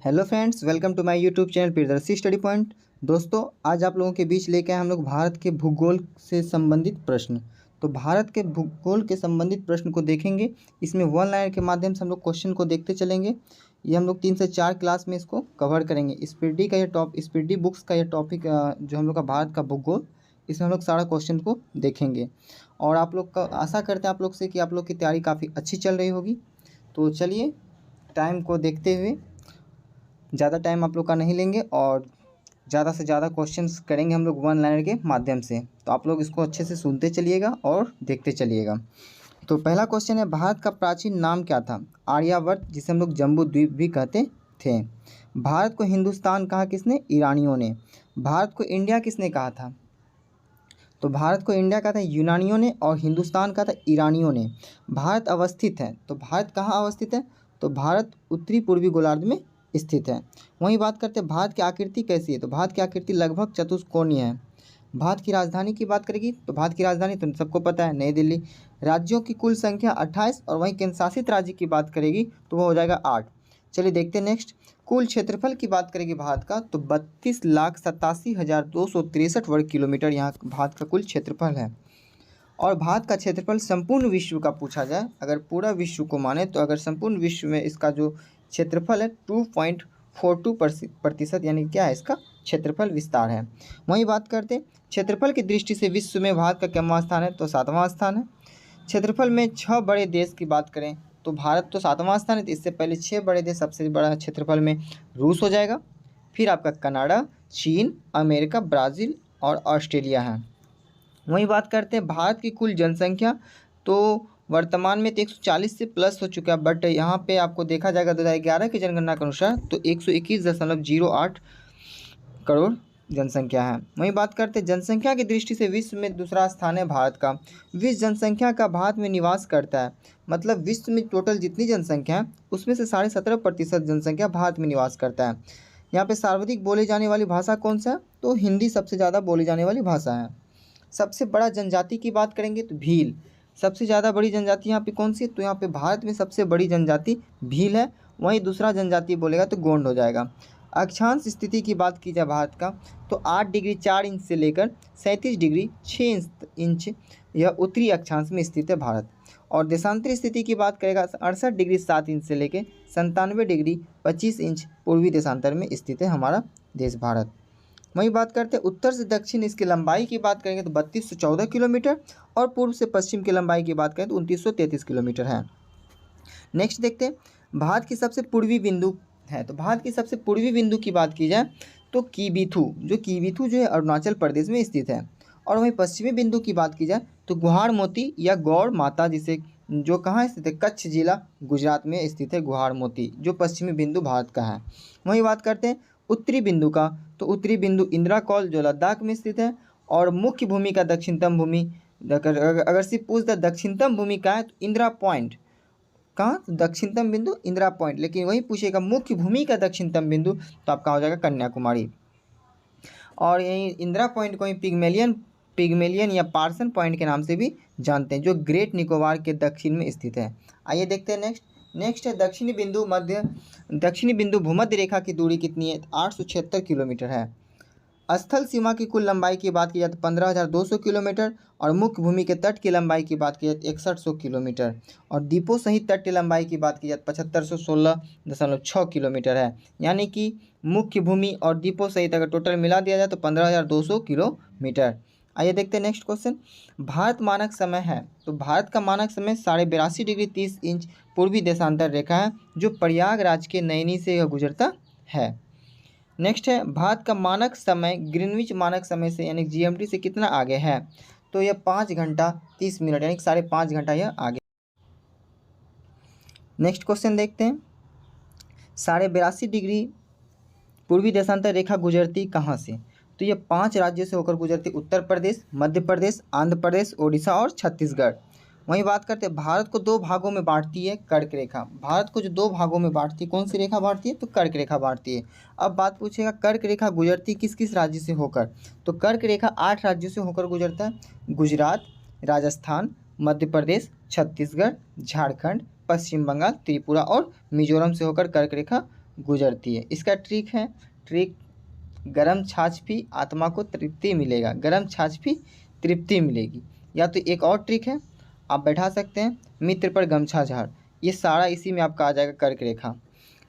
Hello friends, welcome to my YouTube channel Priyadarshi study point. दोस्तों, आज आप लोगों के बीच लेके आए हम लोग भारत के भूगोल से संबंधित प्रश्न। तो भारत के भूगोल के संबंधित प्रश्न को देखेंगे। इसमें वन लाइन के माध्यम से हम लोग क्वेश्चन को देखते चलेंगे। ये हम लोग 3 से 4 क्लास में इसको कवर करेंगे। स्पीडी बुक्स का ये टॉपिक जो हम लोग का भारत का भूगोल, इसमें हम लोग सारा क्वेश्चन को देखेंगे। और आप लोग का आशा करते हैं आप लोग से कि आप लोग की तैयारी काफ़ी अच्छी चल रही होगी। तो चलिए, टाइम को देखते हुए ज़्यादा टाइम आप लोग का नहीं लेंगे और ज़्यादा से ज़्यादा क्वेश्चंस करेंगे हम लोग वन लाइनर के माध्यम से। तो आप लोग इसको अच्छे से सुनते चलिएगा और देखते चलिएगा। तो पहला क्वेश्चन है, भारत का प्राचीन नाम क्या था? आर्यावर्त, जिसे हम लोग जम्बू द्वीप भी कहते थे। भारत को हिंदुस्तान कहा किसने? ईरानियों ने। भारत को इंडिया किसने कहा था? तो भारत को इंडिया कहा था यूनानियों ने और हिंदुस्तान कहा था ईरानियों ने। भारत अवस्थित है, तो भारत कहाँ अवस्थित है? तो भारत उत्तरी पूर्वी गोलार्ध में स्थित है। वहीं बात करते हैं भारत की आकृति कैसी है? तो भारत की आकृति लगभग चतुष्कोणीय है। भारत की राजधानी की बात करेगी तो भारत की राजधानी तो सबको पता है, नई दिल्ली। राज्यों की कुल संख्या 28 और वहीं केंद्र शासित राज्य की बात करेगी तो वो हो जाएगा 8। चलिए देखते हैं नेक्स्ट। कुल क्षेत्रफल की बात करेगी भारत का तो 32,87,263 वर्ग किलोमीटर यहाँ भारत का कुल क्षेत्रफल है। और भारत का क्षेत्रफल संपूर्ण विश्व का पूछा जाए, अगर पूरा विश्व को माने तो अगर संपूर्ण विश्व में इसका जो क्षेत्रफल है 2.42% यानी क्या है, इसका क्षेत्रफल विस्तार है। वहीं बात करते क्षेत्रफल की दृष्टि से विश्व में भारत का कितवां स्थान है? तो 7वां स्थान है। क्षेत्रफल में 6 बड़े देश की बात करें तो भारत तो 7वां स्थान है। तो इससे पहले 6 बड़े देश, सबसे बड़ा क्षेत्रफल में रूस हो जाएगा, फिर आपका कनाडा, चीन, अमेरिका, ब्राज़ील और ऑस्ट्रेलिया है। वहीं बात करते हैं भारत की कुल जनसंख्या, तो वर्तमान में तो 140 से प्लस हो चुका है, बट यहाँ पे आपको देखा जाएगा 2011 की जनगणना के अनुसार तो 121.08 करोड़ जनसंख्या है। वहीं बात करते हैं जनसंख्या की दृष्टि से विश्व में दूसरा स्थान है भारत का। विश्व जनसंख्या का भारत में निवास करता है, मतलब विश्व में टोटल जितनी जनसंख्या है उसमें से 17.5% जनसंख्या भारत में निवास करता है। यहाँ पे सर्वाधिक बोली जाने वाली भाषा कौन सा है? तो हिंदी सबसे ज़्यादा बोली जाने वाली भाषा है। सबसे बड़ा जनजाति की बात करेंगे तो भील। सबसे ज़्यादा बड़ी जनजाति यहाँ पे कौन सी है? तो यहाँ पे भारत में सबसे बड़ी जनजाति भील है। वहीं दूसरा जनजाति बोलेगा तो गोंड हो जाएगा। अक्षांश स्थिति की बात की जाए भारत का तो 8 डिग्री 4 इंच से लेकर 37 डिग्री 6 इंच यह उत्तरी अक्षांश में स्थित है भारत। और देशांतरी स्थिति की बात करेगा 68 डिग्री 7 इंच से लेकर 97 डिग्री 25 इंच पूर्वी देशांतर में स्थित है हमारा देश भारत। वहीं बात करते हैं उत्तर से दक्षिण, इसकी लंबाई की बात करेंगे तो 3214 किलोमीटर और पूर्व से पश्चिम की लंबाई की बात करें तो 2933 किलोमीटर है। नेक्स्ट देखते हैं भारत की सबसे पूर्वी बिंदु है। तो भारत की सबसे पूर्वी बिंदु की बात की जाए तो कीबीथू जो है अरुणाचल प्रदेश में स्थित है। और वहीं पश्चिमी बिंदु की बात की जाए तो गुहार मोती या गौड़ माता, जिसे जो कहाँ स्थित है? कच्छ जिला गुजरात में स्थित है गुहार मोती, जो पश्चिमी बिंदु भारत का है। वहीं बात करते हैं उत्तरी बिंदु का तो उत्तरी बिंदु इंदिरा कौल जो लद्दाख में स्थित है। और मुख्य भूमि का दक्षिणतम भूमि, अगर सिर्फ पूछ दे दक्षिणतम भूमि का है तो इंदिरा पॉइंट, कहाँ? तो दक्षिणतम बिंदु इंदिरा पॉइंट। लेकिन वही पूछेगा मुख्य भूमि का दक्षिणतम बिंदु तो आपका हो जाएगा कन्याकुमारी। और यही इंदिरा पॉइंट को ही पिग्मेलियन या पार्सन पॉइंट के नाम से भी जानते हैं, जो ग्रेट निकोबार के दक्षिण में स्थित है। आइए देखते हैं नेक्स्ट है दक्षिणी बिंदु भूमध्य रेखा की दूरी कितनी है? 876 किलोमीटर है। स्थल सीमा की कुल लंबाई की बात की जाए तो 15,200 किलोमीटर और मुख्य भूमि के तट की लंबाई की बात की जाए तो 6100 किलोमीटर और द्वीपों सहित तट की लंबाई की बात की जाए तो 7516.6 किलोमीटर है। यानी कि मुख्य भूमि और द्वीपों सहित अगर टोटल मिला दिया जाए तो 15,200 किलोमीटर। आइए देखते हैं नेक्स्ट क्वेश्चन। भारत मानक समय है, तो भारत का मानक समय 82.5 डिग्री 30 इंच पूर्वी देशांतर रेखा है, जो प्रयागराज के नैनी से यह गुजरता है। नेक्स्ट है भारत का मानक समय ग्रीनविच मानक समय से यानी जीएमटी से कितना आगे है? तो यह 5 घंटा 30 मिनट यानी 5.5 घंटा यह आगे। नेक्स्ट क्वेश्चन देखते हैं। 82.5 डिग्री पूर्वी देशांतर रेखा गुजरती कहाँ से? तो ये 5 राज्यों से होकर गुजरती, उत्तर प्रदेश, मध्य प्रदेश, आंध्र प्रदेश, ओडिशा और छत्तीसगढ़। वहीं बात करते हैं भारत को 2 भागों में बांटती है कर्क रेखा। भारत को जो 2 भागों में बांटती है, कौन सी रेखा बांटती है? तो कर्क रेखा बांटती है। अब बात पूछेगा कर्क रेखा गुजरती किस किस राज्य से होकर? तो कर्क रेखा 8 राज्यों से होकर गुजरता है। गुजरात, राजस्थान, मध्य प्रदेश, छत्तीसगढ़, झारखंड, पश्चिम बंगाल, त्रिपुरा और मिजोरम से होकर कर्क रेखा गुजरती है। इसका ट्रिक गरम छाछ पी आत्मा को तृप्ति मिलेगा, गरम छाछ पी तृप्ति मिलेगी। या तो एक और ट्रिक है, आप बैठा सकते हैं मित्र पर गमछा झाड़, ये सारा इसी में आपका आ जाएगा कर्क रेखा।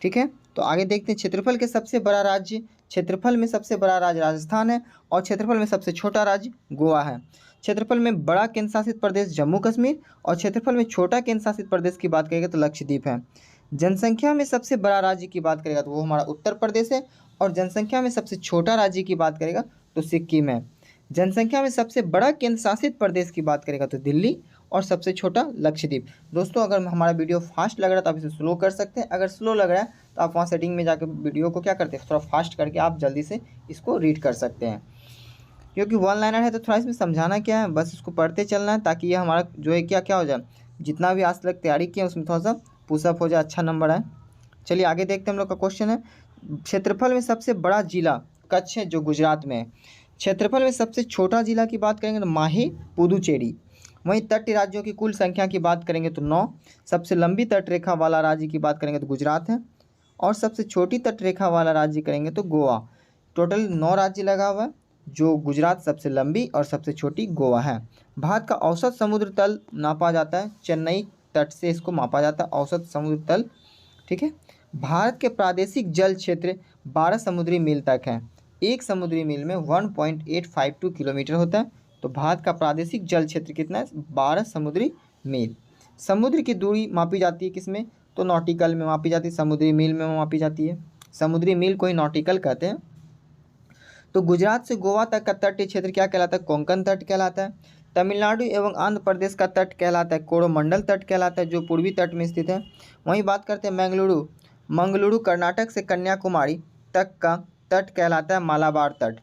ठीक है, तो आगे देखते हैं। क्षेत्रफल के सबसे बड़ा राज्य, क्षेत्रफल में सबसे बड़ा राज्य राजस्थान है और क्षेत्रफल में सबसे छोटा राज्य गोवा है। क्षेत्रफल में बड़ा केंद्र शासित प्रदेश जम्मू कश्मीर और क्षेत्रफल में छोटा केंद्र शासित प्रदेश की बात करेंगे तो लक्षद्वीप है। जनसंख्या में सबसे बड़ा राज्य की बात करेगा तो वो हमारा उत्तर प्रदेश है और जनसंख्या में सबसे छोटा राज्य की बात करेगा तो सिक्किम है। जनसंख्या में सबसे बड़ा केंद्र शासित प्रदेश की बात करेगा तो दिल्ली और सबसे छोटा लक्षद्वीप। दोस्तों अगर हमारा वीडियो फास्ट लग रहा है तो आप इसे स्लो कर सकते हैं, अगर स्लो लग रहा है तो आप वहाँ सेटिंग में जाकर वीडियो को क्या करते हैं थोड़ा फास्ट करके आप जल्दी से इसको रीड कर सकते हैं, क्योंकि वन लाइनर है तो थोड़ा इसमें समझाना क्या है, बस इसको पढ़ते चलना है ताकि ये हमारा जो है क्या हो जाए, जितना भी आज तक तैयारी किया उसमें थोड़ा सा पुशअप हो जाए, अच्छा नंबर आए। चलिए आगे देखते हैं हम लोग का क्वेश्चन है। क्षेत्रफल में सबसे बड़ा जिला कच्छ है जो गुजरात में है। क्षेत्रफल में सबसे छोटा जिला की बात करेंगे तो माहे पुदुचेरी। वहीं तटीय राज्यों की कुल संख्या की बात करेंगे तो 9। सबसे लंबी तट रेखा वाला राज्य की बात करेंगे तो गुजरात है और सबसे छोटी तट रेखा वाला राज्य करेंगे तो गोवा। टोटल 9 राज्य लगा हुआ है, जो गुजरात सबसे लंबी और सबसे छोटी गोवा है। भारत का औसत समुद्र तल नापा जाता है, चेन्नई तट से इसको मापा जाता है औसत समुद्र तल। ठीक है, भारत के प्रादेशिक जल क्षेत्र 12 समुद्री मील तक है। एक समुद्री मील में 1.852 किलोमीटर होता है, तो भारत का प्रादेशिक जल क्षेत्र कितना है 12 समुद्री मील। समुद्र की दूरी मापी जाती है किसमें तो नॉटिकल में मापी जाती है, समुद्री मील में मापी जाती है। समुद्री मील को ही नॉटिकल कहते हैं। तो गुजरात से गोवा तक का तटीय क्षेत्र क्या कहलाता है, कोंकण तट कहलाता है। तमिलनाडु एवं आंध्र प्रदेश का तट कहलाता है कोरोमंडल तट कहलाता है, जो पूर्वी तट में स्थित है। वहीं बात करते हैं मंगलुरु कर्नाटक से कन्याकुमारी तक का तट कहलाता है मालाबार तट।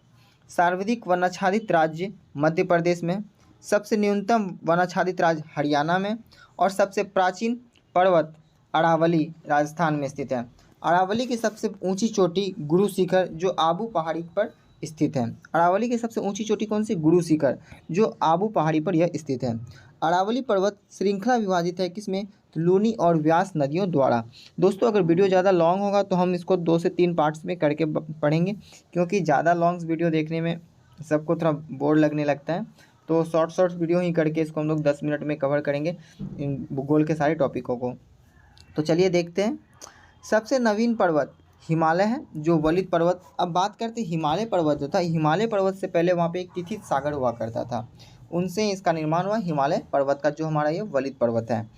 सर्वाधिक वनाच्छादित राज्य मध्य प्रदेश में, सबसे न्यूनतम वनाच्छादित राज्य हरियाणा में और सबसे प्राचीन पर्वत अरावली राजस्थान में स्थित है। अरावली की सबसे ऊंची चोटी गुरु शिखर जो आबू पहाड़ी पर स्थित है। अरावली की सबसे ऊंची चोटी कौन सी, गुरु शिखर जो आबू पहाड़ी पर यह स्थित है। अरावली पर्वत श्रृंखला विभाजित है किसमें, लूनी और व्यास नदियों द्वारा। दोस्तों अगर वीडियो ज़्यादा लॉन्ग होगा तो हम इसको 2 से 3 पार्ट्स में करके पढ़ेंगे, क्योंकि ज़्यादा लॉन्ग वीडियो देखने में सबको थोड़ा बोर लगने लगता है, तो शॉर्ट वीडियो ही करके इसको हम लोग 10 मिनट में कवर करेंगे इन भूगोल के सारे टॉपिकों को। तो चलिए देखते हैं। सबसे नवीन पर्वत हिमालय है जो वलित पर्वत। अब बात करते हैं हिमालय पर्वत जो था, हिमालय पर्वत से पहले वहाँ पे एक तिथित सागर हुआ करता था, उनसे इसका निर्माण हुआ। हिमालय पर्वत का जो हमारा ये वलित पर्वत है।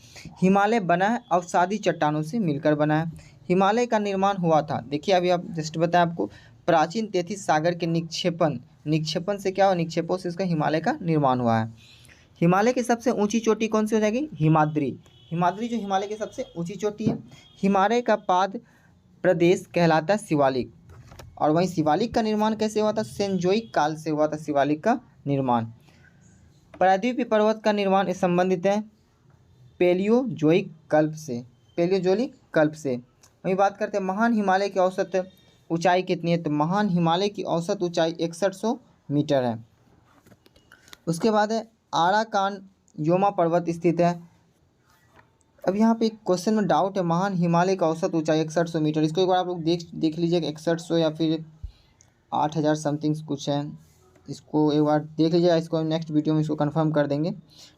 हिमालय बना है अवसादी चट्टानों से मिलकर बना है। हिमालय का निर्माण हुआ था, देखिए अभी आप जस्ट बताया आपको, प्राचीन तिथित सागर के निक्षेपण से क्या हुआ, निक्षेपों से इसका हिमालय का निर्माण हुआ है। हिमालय की सबसे ऊंची चोटी कौन सी हो जाएगी, हिमाद्री जो हिमालय की सबसे ऊंची चोटी है। हिमालय का पाद प्रदेश कहलाता है शिवालिक, और वहीं शिवालिक का निर्माण कैसे हुआ था, सेंजोइक काल से हुआ था शिवालिक का निर्माण। प्रायद्वीपीय पर्वत का निर्माण इस संबंधित है पेलियोजोइक कल्प से। वहीं बात करते हैं महान हिमालय की औसत ऊंचाई कितनी है, तो महान हिमालय की औसत ऊंचाई 6100 मीटर है। उसके बाद है आराकान योमा पर्वत स्थित है। अब यहाँ पे एक क्वेश्चन में डाउट है, महान हिमालय का औसत ऊंचाई 6100 मीटर, इसको एक बार आप लोग देख लीजिएगा 6100 या फिर 8000 समथिंग कुछ है, इसको एक बार देख लीजिएगा, इसको नेक्स्ट वीडियो में इसको कंफर्म कर देंगे।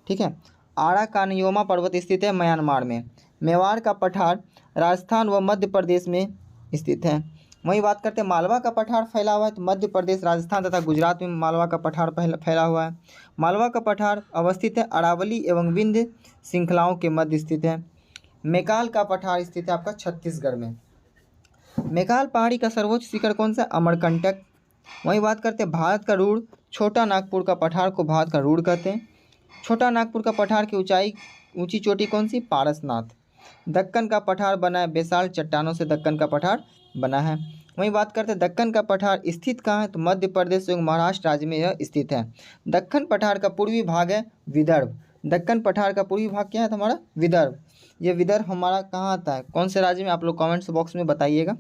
ठीक है, आराकानयोमा पर्वत स्थित है म्यांमार में। मेवाड़ का पठार राजस्थान व मध्य प्रदेश में स्थित है। वहीं बात करते हैं मालवा का पठार फैला हुआ है, तो मध्य प्रदेश राजस्थान तथा गुजरात में मालवा का पठार फैला हुआ है। मालवा का पठार अवस्थित है अरावली एवं विंध्य श्रृंखलाओं के मध्य स्थित है। मैकाल का पठार स्थित है आपका छत्तीसगढ़ में। मैकाल पहाड़ी का सर्वोच्च शिखर कौन सा, अमरकंटक। वहीं बात करते हैं भारत का रूढ़ छोटा नागपुर का पठार को भारत का रूढ़ कहते हैं। छोटा नागपुर का पठार की ऊंची चोटी कौन सी, पारसनाथ। दक्कन का पठार बना है बेसाल्ट चट्टानों से दक्कन का पठार बना है। वहीं बात करते हैं दक्कन का पठार स्थित कहाँ है, तो मध्य प्रदेश एवं महाराष्ट्र राज्य में यह स्थित है। दक्कन पठार का पूर्वी भाग है विदर्भ। दक्कन पठार का पूर्वी भाग क्या है हमारा, विदर्भ। ये विदर्भ हमारा कहाँ आता है, कौन से राज्य में, आप लोग कमेंट्स बॉक्स में बताइएगा।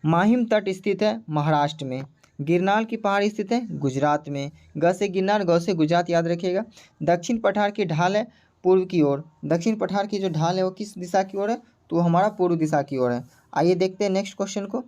माहिम तट स्थित है महाराष्ट्र में। गिरनार की पहाड़ी स्थित है गुजरात में। ग से गिरनार, गौ से गुजरात याद रखिएगा। दक्षिण पठार की ढाल है पूर्व की ओर। दक्षिण पठार की जो ढाल है वो किस दिशा की ओर है, तो हमारा पूर्व दिशा की ओर है। आइए देखते हैं नेक्स्ट क्वेश्चन को।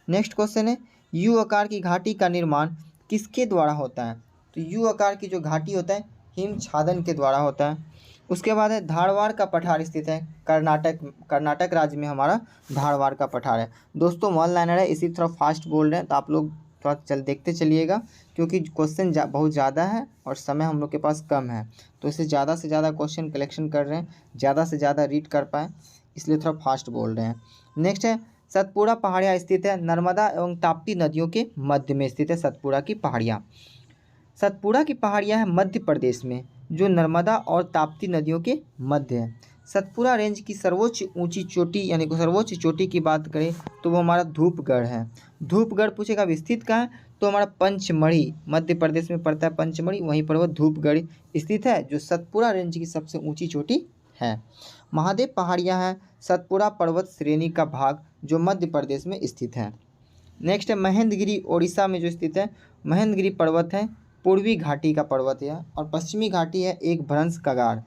नेक्स्ट क्वेश्चन है यू आकार की घाटी का निर्माण किसके द्वारा होता है? तो यू आकार की जो घाटी होता है हिमछादन के द्वारा होता है। उसके बाद है धारवाड़ का पठार स्थित है कर्नाटक राज्य में हमारा धारवाड़ का पठार है। दोस्तों वन लाइनर है, इसी थोड़ा फास्ट बोल रहे हैं तो आप लोग थोड़ा देखते चलिएगा, क्योंकि क्वेश्चन बहुत ज़्यादा है और समय हम लोग के पास कम है, तो इसे ज़्यादा से ज़्यादा क्वेश्चन कलेक्शन कर रहे हैं, ज़्यादा से ज़्यादा रीड कर पाएँ, इसलिए थोड़ा फास्ट बोल रहे हैं। नेक्स्ट है सतपुड़ा पहाड़ियाँ स्थित है नर्मदा एवं ताप्ती नदियों के मध्य में स्थित है सतपुड़ा की पहाड़ियाँ। सतपुड़ा की पहाड़ियाँ है मध्य प्रदेश में, जो नर्मदा और ताप्ती नदियों के मध्य है। सतपुड़ा रेंज की सर्वोच्च ऊंची चोटी यानी कि सर्वोच्च चोटी की बात करें तो वो हमारा धूपगढ़ है। धूपगढ़ पूछेगा स्थित कहाँ है, तो हमारा पंचमढ़ी मध्य प्रदेश में पड़ता है, पंचमढ़ी वहीं पर वो धूपगढ़ स्थित है, जो सतपुड़ा रेंज की सबसे ऊँची चोटी है। महादेव पहाड़ियाँ हैं सतपुड़ा पर्वत श्रेणी का भाग, जो मध्य प्रदेश में स्थित है। नेक्स्ट है महेंद्रगिरी ओडिशा में जो स्थित है। महेंद्रगिरी पर्वत है पूर्वी घाटी का पर्वत है और पश्चिमी घाटी है एक भ्रंश कगार।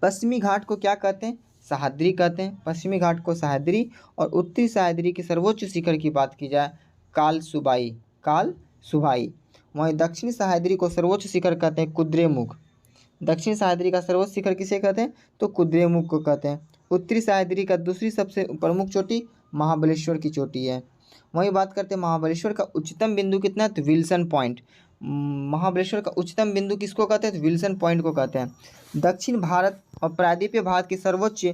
पश्चिमी घाट को क्या कहते हैं? सह्याद्री कहते हैं। पश्चिमी घाट को सह्याद्री और उत्तरी सह्याद्री के सर्वोच्च शिखर की बात की जाए कालसुबाई। वहीं दक्षिणी सह्याद्री को सर्वोच्च शिखर कहते हैं कुद्रेमुख। दक्षिण सह्याद्री का सर्वोच्च शिखर किसे कहते हैं? तो कुद्रेमुख को कहते हैं। उत्तरी सह्याद्री का दूसरी सबसे प्रमुख चोटी महाबलेश्वर की चोटी है। वहीं बात करते हैं महाबलेश्वर का उच्चतम बिंदु कितना है? तो विल्सन पॉइंट। महाबलेश्वर का उच्चतम बिंदु किसको कहते हैं? तो विल्सन पॉइंट को कहते हैं। दक्षिण भारत और प्रायद्वीपीय भारत की सर्वोच्च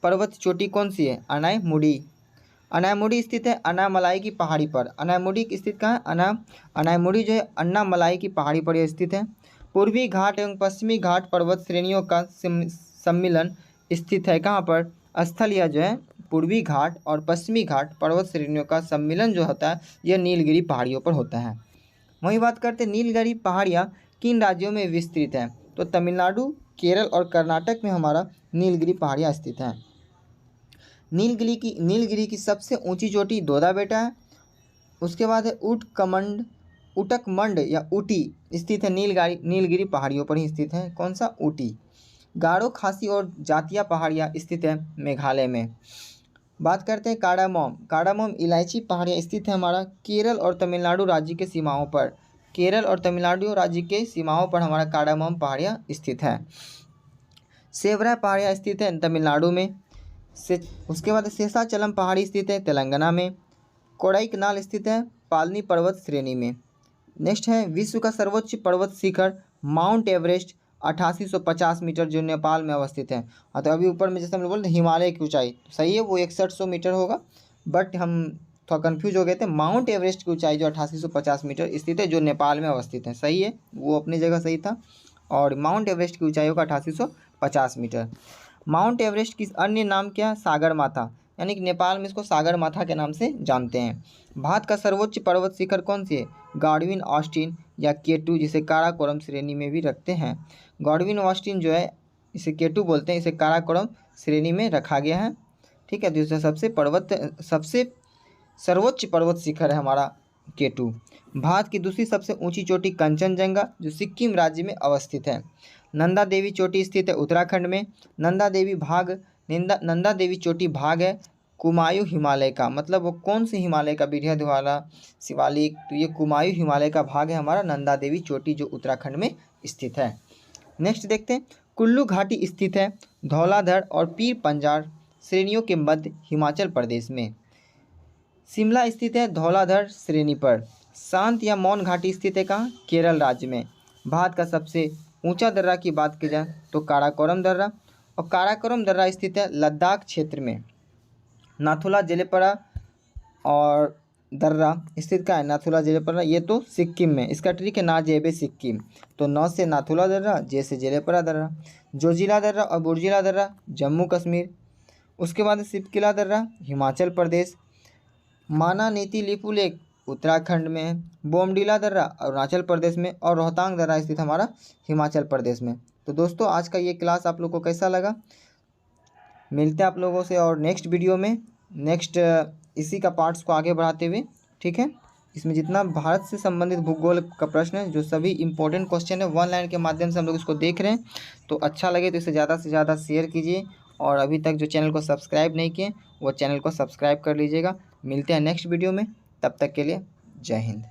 पर्वत चोटी कौन सी है? अनायमुडी। अनायमुडी स्थित है अन्नामलाई की पहाड़ी पर। अनायमुडी स्थित कहाँ है? अनायमुडी जो है अन्नामलाई की पहाड़ी पर यह स्थित है। पूर्वी घाट एवं पश्चिमी घाट पर्वत श्रेणियों का सम्मिलन स्थित है कहाँ पर? स्थल यह जो है पूर्वी घाट और पश्चिमी घाट पर्वत श्रेणियों का सम्मिलन जो होता है यह नीलगिरी पहाड़ियों पर होता है। वहीं बात करते हैं नीलगिरी पहाड़ियाँ किन राज्यों में विस्तृत हैं? तो तमिलनाडु, केरल और कर्नाटक में हमारा नीलगिरी पहाड़ियाँ स्थित हैं। नीलगिरी की सबसे ऊंची चोटी दोदा बेटा है। उसके बाद है उटकमंड या ऊटी स्थित है नीलगिरी पहाड़ियों पर ही स्थित है। कौन सा? ऊटी। गारो, खासी और जातिया पहाड़ियाँ स्थित है मेघालय में। बात करते हैं कार्डामोम इलायची पहाड़ियाँ स्थित है हमारा केरल और तमिलनाडु राज्य के सीमाओं पर। केरल और तमिलनाडु राज्य के सीमाओं पर हमारा कार्डामोम पहाड़ियाँ स्थित है। सेवरा पहाड़ियाँ स्थित है तमिलनाडु में। उसके बाद शेषाचलम पहाड़ी स्थित है तेलंगाना में। कोडाईकनाल स्थित है पालनी पर्वत श्रेणी में। नेक्स्ट है विश्व का सर्वोच्च पर्वत शिखर माउंट एवरेस्ट 8850 मीटर, जो नेपाल में अवस्थित है। हाँ, तो अभी ऊपर में जैसे हम लोग बोलते हैं हिमालय की ऊंचाई, तो सही है वो 6100 मीटर होगा, बट हम थोड़ा कन्फ्यूज हो गए थे। माउंट एवरेस्ट की ऊंचाई जो 8850 मीटर स्थित है, जो नेपाल में अवस्थित है, सही है, वो अपनी जगह सही था। और माउंट एवरेस्ट की ऊंचाई होगा 8850 मीटर। माउंट एवरेस्ट की अन्य नाम क्या है? सागर माथा, यानी कि नेपाल में इसको सागर माथा के नाम से जानते हैं। भारत का सर्वोच्च पर्वत शिखर कौन सी है? गॉडविन ऑस्टिन या केटू, जिसे काराकोरम श्रेणी में भी रखते हैं। गॉडविन ऑस्टिन जो है इसे केटू बोलते हैं, इसे काराकोरम श्रेणी में रखा गया है। ठीक है, दूसरा सबसे सर्वोच्च पर्वत शिखर है हमारा केटू। भारत की दूसरी सबसे ऊंची चोटी कंचनजंगा, जो सिक्किम राज्य में अवस्थित है। नंदा देवी चोटी स्थित है उत्तराखंड में। नंदा देवी चोटी भाग है कुमायूं हिमालय का, मतलब वो कौन से हिमालय का? विंध्यधुआला, शिवालिक, तो ये कुमायूं हिमालय का भाग है हमारा नंदा देवी चोटी, जो उत्तराखंड में स्थित है। नेक्स्ट देखते हैं कुल्लू घाटी स्थित है धौलाधर और पीर पंजार श्रेणियों के मध्य हिमाचल प्रदेश में। शिमला स्थित है धौलाधर श्रेणी पर। शांत या मौन घाटी स्थित है कहाँ? केरल राज्य में। भारत का सबसे ऊंचा दर्रा की बात की जाए तो काराकोरम दर्रा, और काराकोरम दर्रा स्थित है लद्दाख क्षेत्र में। नाथुला जलेपरा और दर्रा स्थित का है नाथुला जलेपरा, ये तो सिक्किम में। इसका ट्रिक है ना जेबे सिक्किम, तो नौ से नाथुला दर्रा, जे से जलेपरा दर्रा। जोजिला दर्रा और बुर्जिला दर्रा जम्मू कश्मीर। उसके बाद सिपकिला दर्रा हिमाचल प्रदेश। माना नीति लिपू लेक उत्तराखंड में है। बोमडीला दर्रा अरुणाचल प्रदेश में, और रोहतांग दर्रा स्थित हमारा हिमाचल प्रदेश में। तो दोस्तों आज का ये क्लास आप लोग को कैसा लगा? मिलते हैं आप लोगों से और नेक्स्ट वीडियो में, नेक्स्ट इसी का पार्ट्स को आगे बढ़ाते हुए। ठीक है, इसमें जितना भारत से संबंधित भूगोल का प्रश्न है, जो सभी इंपॉर्टेंट क्वेश्चन है, वन लाइन के माध्यम से हम लोग इसको देख रहे हैं। तो अच्छा लगे तो इसे ज़्यादा से ज़्यादा शेयर कीजिए और अभी तक जो चैनल को सब्सक्राइब नहीं किए वो चैनल को सब्सक्राइब कर लीजिएगा। मिलते हैं नेक्स्ट वीडियो में, तब तक के लिए जय हिंद।